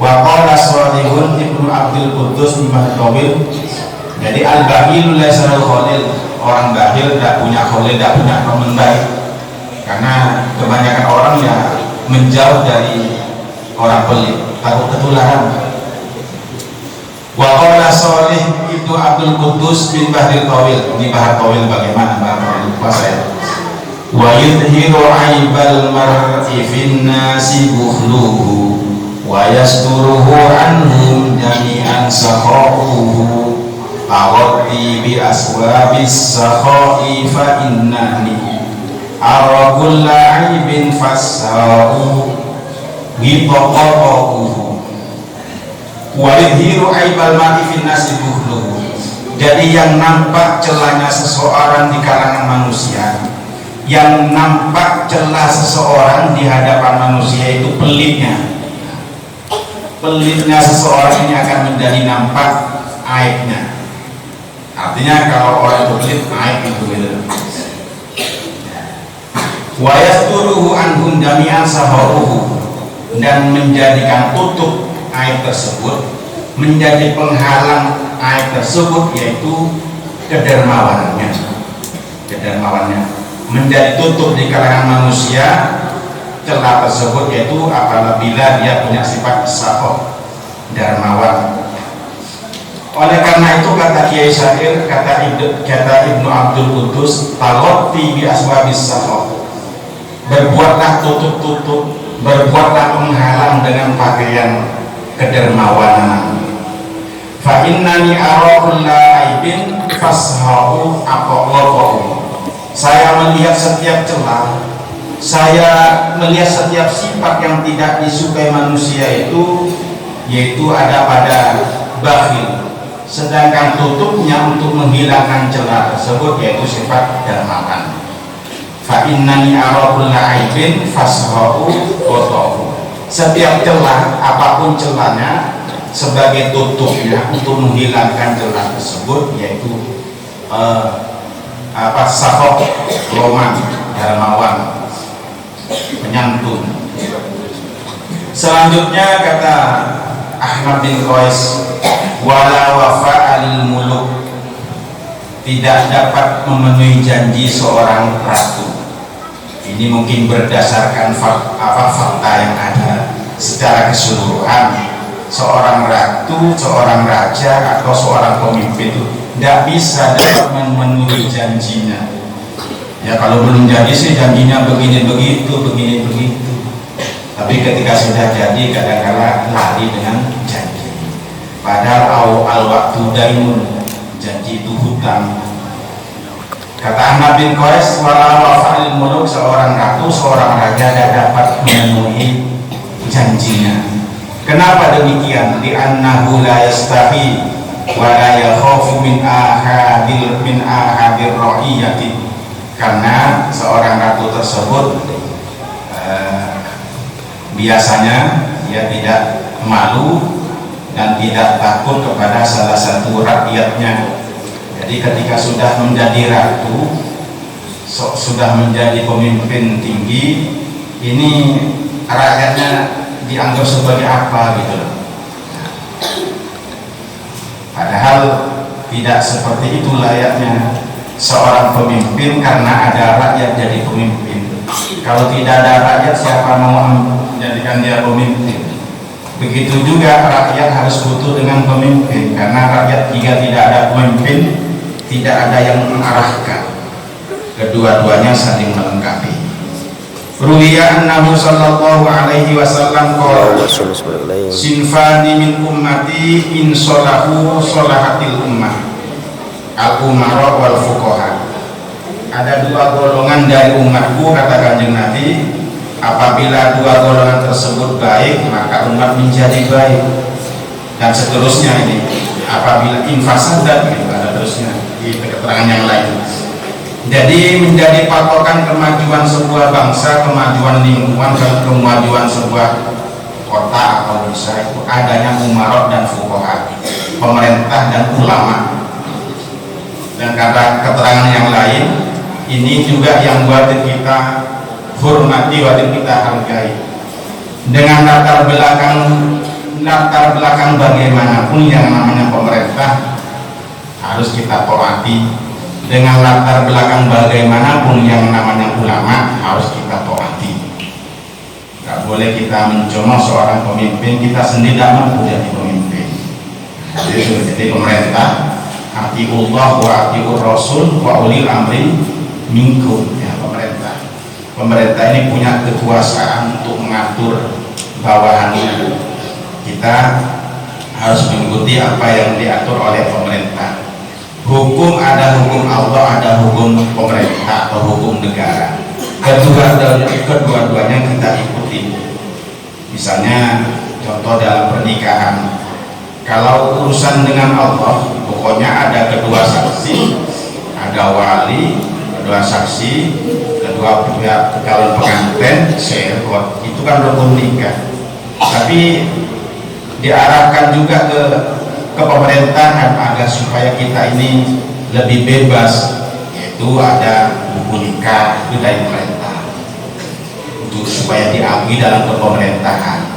Wa qala Shalihun Ibnu Abdul Quddus Imam Tawil, jadi al-bahilu laisa lahu khalil, orang bahil tidak punya khalil, tidak punya teman baik. Karena kebanyakan orang ya menjauh dari orang pelit, takut ketularan. Wa qala Shalih Ibnu Abdul Quddus bin Bahril Tawil, ini Bahar Tawil bagaimana Bahar Tawil puasa ya. Wa yudhiru aibal mar'i fin nasi bukhluhu wa yasturuhu anhum jami'an sakhahu awati bi aswabis sakha'i fa innani araqul aibin fassa'u witaqahu wa yudhiru aibal mar'i fin nasi bukhluhu. Jadi yang nampak celahnya seseorang di kalangan manusia, yang nampak celah seseorang di hadapan manusia itu pelitnya. Pelitnya seseorang ini akan menjadi nampak aibnya. Artinya kalau orang itu pelit, aib itu gitu. Wa yasturuhu anhum jami'an saharuhu, dan menjadikan tutup aib tersebut, menjadi penghalang aib tersebut, yaitu kedermawanannya. Menjadi tutup di kalangan manusia celah tersebut, yaitu apabila dia punya sifat sahoh, dermawan. Oleh karena itu kata Kiai Syair, kata Ibnu Abdul Quddus, talaqti bi asbabis sahoh, berbuatlah tutup-tutup, berbuatlah penghalang dengan pakaian kedermawanan. Fa innani araqul aibin fashahu aqaqahu, saya melihat setiap celah, saya melihat setiap sifat yang tidak disukai manusia itu, yaitu ada pada bakhil, sedangkan tutupnya untuk menghilangkan celah tersebut yaitu sifat dermawan. Fa innani araqul aibin fashahu aqaqahu, setiap celah apapun celahnya sebagai tutupnya untuk menghilangkan celah tersebut, yaitu sahoh, roman, dermawan, penyantun. Selanjutnya kata Ahmad bin Qais, wala wafa'al muluk, tidak dapat memenuhi janji seorang ratu. Ini mungkin berdasarkan fakta yang ada secara keseluruhan. Seorang ratu, seorang raja atau seorang pemimpin itu tidak bisa dapat memenuhi janjinya. Ya kalau belum jadi sih janjinya begini begitu. Tapi ketika sudah jadi kadang-kala lari dengan janji. Padahal al waktu daimun, janji itu hutang. Kata Ahmad bin Qais, wala wafa'il muluk, seorang ratu, seorang raja tidak dapat memenuhi janjinya. Kenapa demikian? Li'annahu la yastahi wa la yakhafu min ahadir ra'iyati, karena seorang ratu tersebut biasanya dia tidak malu dan tidak takut kepada salah satu rakyatnya. Jadi ketika sudah menjadi ratu, sudah menjadi pemimpin tinggi, ini rakyatnya dianggap sebagai apa gitu loh. Padahal tidak seperti itu layaknya seorang pemimpin, karena ada rakyat jadi pemimpin. Kalau tidak ada rakyat, siapa mau menjadikan dia pemimpin? Begitu juga rakyat harus butuh dengan pemimpin, karena rakyat jika tidak ada pemimpin, tidak ada yang mengarahkan. Kedua-duanya saling melengkapi. Ruwiya annahu sallallahu alaihi wasallam qala sinfani min ummati in solahu solahatil ummah al-umara wal fuqaha. Ada dua golongan dari umatku, kata Kanjeng Nabi, apabila dua golongan tersebut baik maka umat menjadi baik, dan seterusnya. Ini apabila infasadat, ada terusnya di keterangan yang lain. Jadi menjadi patokan kemajuan sebuah bangsa, kemajuan lingkungan, dan kemajuan sebuah kota atau desa itu adanya umarok dan fuqaha, pemerintah dan ulama. Dan kata keterangan yang lain, ini juga yang wajib kita hormati, wajib kita hargai. Dengan latar belakang bagaimanapun yang namanya pemerintah harus kita taati. Dengan latar belakang bagaimanapun yang namanya ulama harus kita taati. Gak boleh kita mencontoh seorang pemimpin kita sendiri tidak mampu jadi pemimpin. Jadi pemerintah, atiullah wa atiur rasul wa ulil amri minkum. Ya, pemerintah ini punya kekuasaan untuk mengatur bawahannya. Kita harus mengikuti apa yang diatur oleh pemerintah. Hukum ada hukum Allah, ada hukum pemerintah atau hukum negara. Kedua-duanya kita ikuti. Misalnya contoh dalam pernikahan, kalau urusan dengan Allah, pokoknya ada kedua saksi, ada wali, kedua saksi, kedua pihak calon pengantin, serkot, itu kan rukun nikah. Tapi diarahkan juga ke pemerintahan agar supaya kita ini lebih bebas, yaitu ada buku nikah itu dari pemerintah untuk supaya diakui dalam kepemerintahan.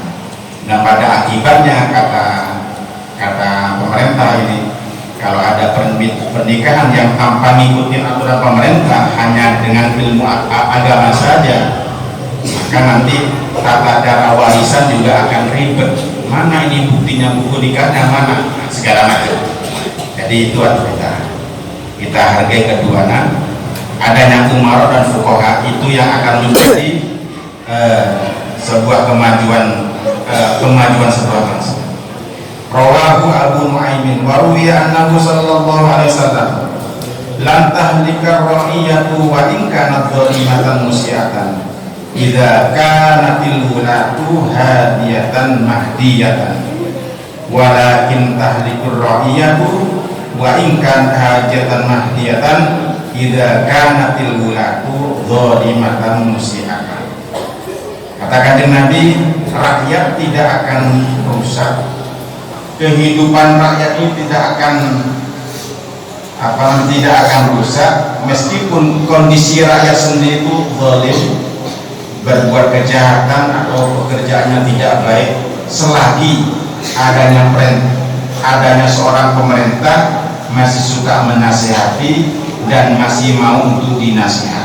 Dan pada akibatnya kata pemerintah ini, kalau ada pernikahan yang tanpa mengikuti aturan pemerintah hanya dengan ilmu agama saja, maka nanti tata cara warisan juga akan ribet. Mana ini buktinya, buku nikahnya mana, segala macam. Jadi itu kita hargai keduanya. Adanya umarah dan fuqaha itu yang akan menjadi sebuah kemajuan sebuah bangsa. Rawahu Abu Nu'aimin wa ruwiya annahu sallallahu alaihi wasallam lan tahlikar ra'iyatu wa in kanat dhalimatan musiatan idza kanatil wulatu hadiyatan mahdiyatan walakin tahlikur ra'iyatu wa in kan hajatan mahdiyatan idza kanatil wulatu dhalimatan musiatan. Kata Kanjeng Nabi, rakyat tidak akan rusak, kehidupan rakyat ini tidak akan rusak meskipun kondisi rakyat sendiri itu zalim, berbuat kejahatan atau pekerjaannya tidak baik, selagi adanya seorang pemerintah masih suka menasihati dan masih mau untuk dinasihati.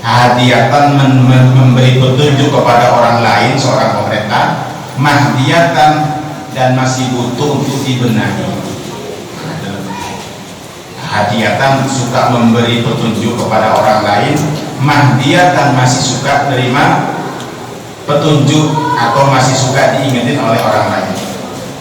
Hadiyatan memberi petunjuk kepada orang lain, seorang pemerintah, mahdiyatan dan masih butuh untuk dibenahi. Hadiyatan suka memberi petunjuk kepada orang lain, mahdiyatan masih suka menerima petunjuk atau masih suka diingetin oleh orang lain.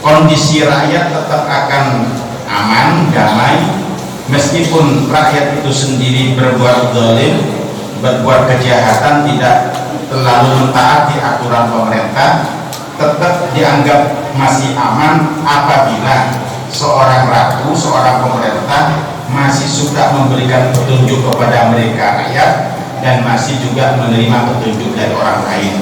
Kondisi rakyat tetap akan aman, damai, meskipun rakyat itu sendiri berbuat zalim, berbuat kejahatan, tidak terlalu mentaati aturan pemerintah, tetap dianggap masih aman apabila seorang ratu, seorang pemerintah masih suka memberikan petunjuk kepada mereka rakyat dan masih juga menerima petunjuk dari orang lain.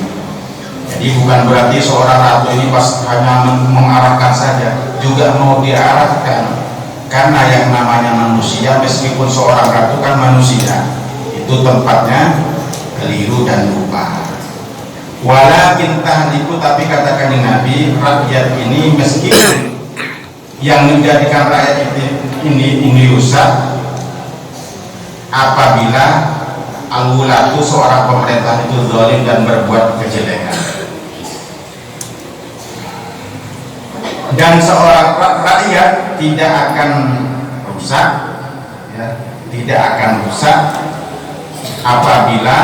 Jadi bukan berarti seorang ratu ini pas hanya mengarahkan saja, juga mau diarahkan, karena yang namanya manusia, meskipun seorang ratu kan manusia, itu tempatnya keliru dan lupa. Walakin tahliku, tapi katakan Nabi, rakyat ini meskipun yang menjadikan rakyat ini rusak apabila al-wulatu seorang pemerintah itu zalim dan berbuat kejelekan. Dan seorang rakyat tidak akan rusak, ya, tidak akan rusak apabila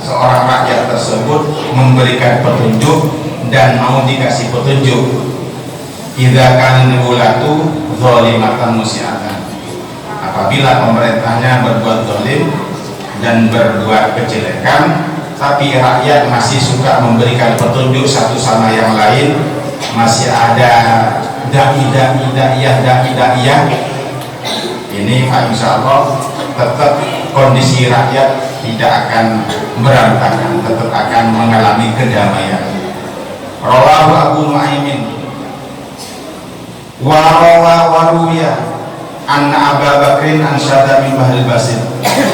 seorang rakyat tersebut memberikan petunjuk dan mau dikasih petunjuk. Idza kana wulatu zalimatan musiatan, apabila pemerintahnya berbuat zalim dan berbuat kejelekan, tapi rakyat masih suka memberikan petunjuk satu sama yang lain, masih ada dai-da'iyah, ini insya Allah tetap kondisi rakyat tidak akan berantakan, tetap akan mengalami kedamaian. Rawahu Abu Nuaimin waruya anna Abu Bakrin ansyada min Bahril Basit.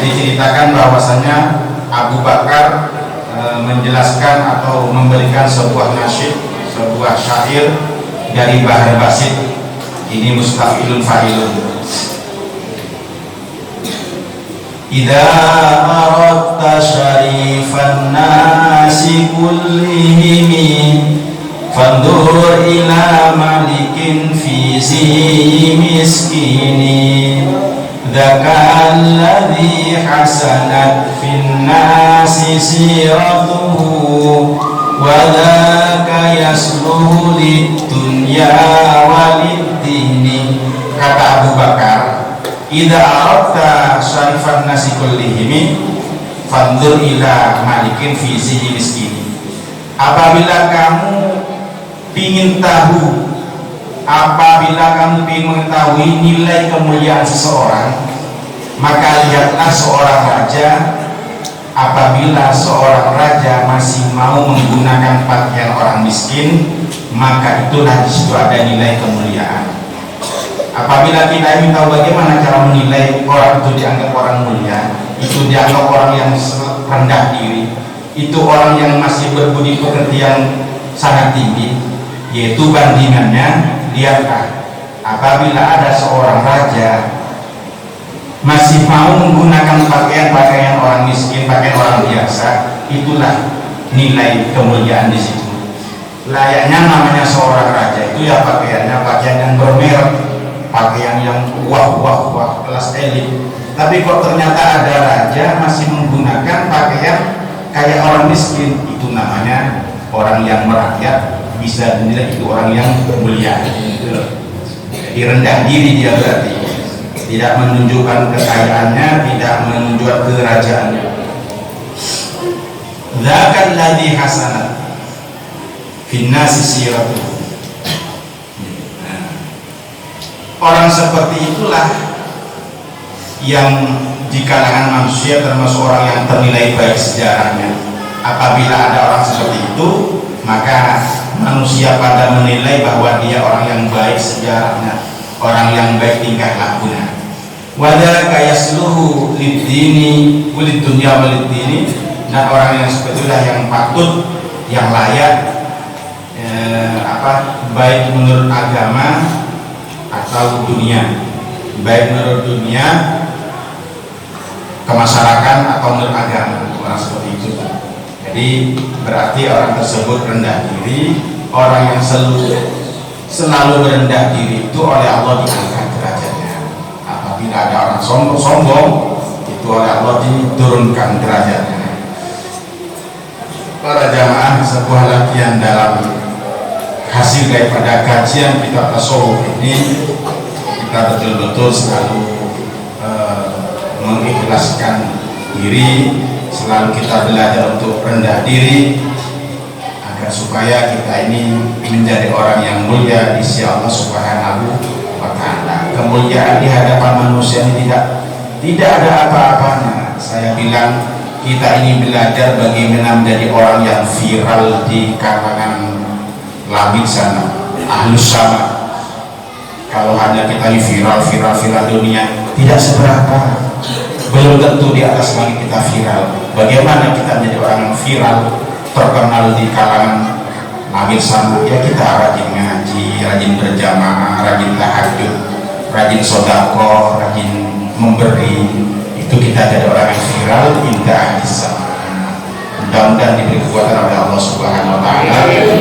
Diceritakan bahwasanya Abu Bakar menjelaskan atau memberikan sebuah nasyid, sebuah syair dari Bahr Basit. Ini mustafilun fa'ilun. Idza aradta syarifan nasi kullihim fandur ila malikin fi zi miskini dzaka alladhi hasanat fin nasi siratuhu wa dzaka yasluhu lid dunya walid dini. Kata Abu Bakar, idza aradta syarifan nasi kullihim fandur ila malikin fi zi miskini. Apabila kamu ingin tahu, apabila kamu ingin mengetahui nilai kemuliaan seseorang, maka lihatlah seorang raja. Apabila seorang raja masih mau menggunakan pakaian orang miskin, maka itulah di situ ada nilai kemuliaan. Apabila kita ingin tahu bagaimana cara menilai orang itu dianggap orang mulia, itu dianggap orang yang rendah diri, itu orang yang masih berbudi pekerti yang sangat tinggi, yaitu bandingannya. Lihatlah, apabila ada seorang raja masih mau menggunakan pakaian orang miskin, pakaian orang biasa, itulah nilai kemuliaan di situ. Layaknya namanya seorang raja itu ya pakaiannya pakaian yang bermerek, pakaian yang wah kelas elit. Tapi kok ternyata ada raja masih menggunakan pakaian kayak orang miskin, itu namanya orang yang merakyat, bisa dinilai itu orang yang mulia. Jadi rendah diri dia, berarti tidak menunjukkan kekayaannya, tidak menunjukkan kerajaannya. Dzakal ladzi hasanat fin nasi siratuhu. Orang seperti itulah yang di kalangan manusia termasuk orang yang ternilai baik sejarahnya. Apabila ada orang seperti itu, maka manusia pada menilai bahwa dia orang yang baik sejarahnya, orang yang baik tingkah lakunya. Wadzaka yasluhu lid-dini walid-dunya walid-dini. Dan orang yang seperti itulah yang patut, yang layak baik menurut agama atau dunia, baik menurut dunia, kemasyarakatan atau menurut agama, orang seperti itu. Jadi berarti orang tersebut rendah diri. Orang yang selalu merendah diri itu oleh Allah diangkat derajatnya. Apabila ada orang sombong, itu oleh Allah diturunkan derajatnya. Para jamaah, sebuah latihan dalam hasil daripada kajian kitab tasawuf ini, kita betul-betul selalu mengikhlaskan diri, selalu kita belajar untuk rendah diri, agar supaya kita ini menjadi orang yang mulia di sisi Allah Subhanahu wa Ta'ala. Kemuliaan di hadapan manusia ini tidak ada apa-apanya. Saya bilang, kita ini belajar bagaimana menjadi orang yang viral di kalangan langit sana, ahlus sama. Kalau hanya kita ini viral dunia, tidak seberapa. Belum tentu di atas langit kita viral. Bagaimana kita menjadi orang yang viral terkenal di kalangan langit sana, ya kita rajin ngaji, rajin berjamaah, rajin tahajud, rajin sodako, rajin memberi, itu kita jadi orang yang viral indah bisa. Mudah-mudahan diberi kekuatan oleh Allah Subhanahu wa Ta'ala